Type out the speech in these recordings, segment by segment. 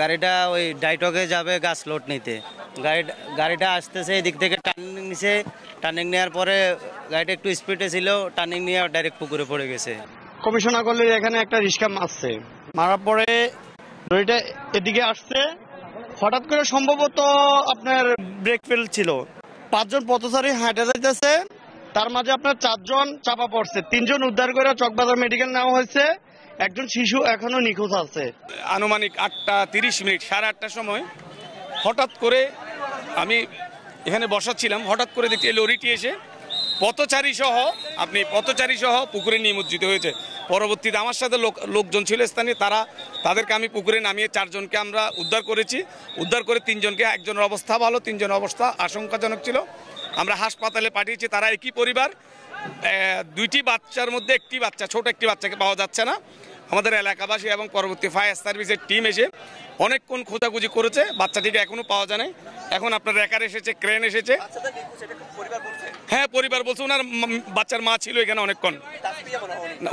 গাড়িটা ওই ডাইটকে যাবে গাছ লোড নিতে। গাড়িটা আসতেছে এদিক থেকে টার্নিং নিছে, টার্নিং নেওয়ার পরে গাড়িটা একটু স্পিডে ছিল, টার্নিং নিয়ে ডাইরেক্ট পুকুরে পড়ে গেছে। কমিশনা করলে এখানে একটা রিক্সা মারছে, মারার পরে লরিটা এদিকে আসছে, হঠাৎ করে সম্ভবত আপনার ব্রেক ফেল ছিল। 5 জন পথচারী হাঁটে যাইতেছে, তার মাঝে আপনার 4 জন চাপা পড়ছে, 3 জন উদ্ধার করে চকবাজার মেডিকেল নেওয়া হয়েছে, একজন শিশু এখনো নিখোঁজ আছে। আনুমানিক 8:30 সাড়ে 8টার সময় হঠাৎ করে আমি এখানে বসাচ্ছিলাম, হঠাৎ করে দেখছি এই লরিটি এসে পথচারী সহ পুকুরে নিমজ্জিত হয়েছে। পরবর্তীতে আমার সাথে লোকজন ছিল স্থানীয়, তাদেরকে আমি পুকুরে নামিয়ে 4 জনকে আমরা উদ্ধার করেছি। উদ্ধার করে 3 জনকে, একজনের অবস্থা ভালো, 3 জনের অবস্থা আশঙ্কাজনক ছিল। আমরা হাসপাতালে পাঠিয়েছি। তারা একই পরিবার, 2টি বাচ্চার মধ্যে ছোট একটি বাচ্চাকে পাওয়া যাচ্ছে না। আমাদের এলাকাবাসী এবং পরবর্তী ফায়ার সার্ভিসের টিম এসে অনেকক্ষণ খোঁজাখুঁজি করেছে, বাচ্চাটিকে এখনো পাওয়া যায় না। এখন আপনার রেকার এসেছে, ক্রেন এসেছে। হ্যাঁ, পরিবার বলছে ওনার বাচ্চার মা ছিল এখানে অনেকক্ষণ,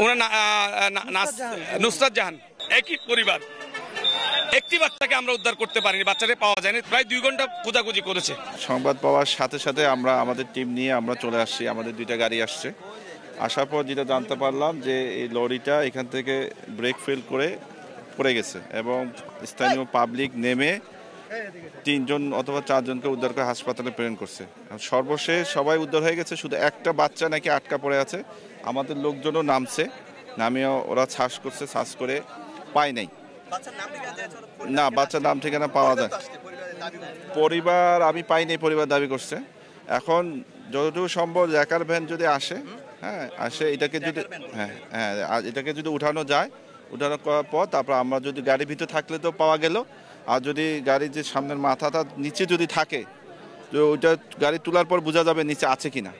ওনার নুসরাত জাহান, একই পরিবার। একটি বাচ্চাকে আমরা উদ্ধার করতে পারিনি, বাচ্চাটা পাওয়া যায়নি, প্রায় 2 ঘন্টা খোঁজাখুঁজি করেছে। সংবাদ পাওয়ার সাথে সাথে আমরা আমাদের টিম নিয়ে আমরা চলে আসছি। আমাদের 2টা গাড়ি আসছে। আসার পর যেটা জানতে পারলাম যে এই লরিটা এখান থেকে ব্রেক ফেল করে পড়ে গেছে এবং স্থানীয় পাবলিক নেমে 3 জন অথবা 4 জনকে উদ্ধার করে হাসপাতালে প্রেরণ করছে। সর্বশেষ সবাই উদ্ধার হয়ে গেছে, শুধু একটা বাচ্চা নাকি আটকা পড়ে আছে। আমাদের লোকজনও নামিয়ে ওরা শ্বাস করে পায় নাই। না, বাচ্চার নাম ঠিকানা পাওয়া যায় পরিবার আমি পাইনি, পরিবার দাবি করছে। এখন যতটুকু সম্ভব রেকার ভ্যান যদি আসে, এটাকে যদি উঠানো যায়, উঠানো করার পর তারপর আমরা যদি গাড়ির ভিতরে থাকলে তো পাওয়া গেল, আর যদি গাড়ির যে সামনের মাথাটা নিচে যদি থাকে, তো ওইটা গাড়ি তোলার পর বোঝা যাবে নিচে আছে কিনা।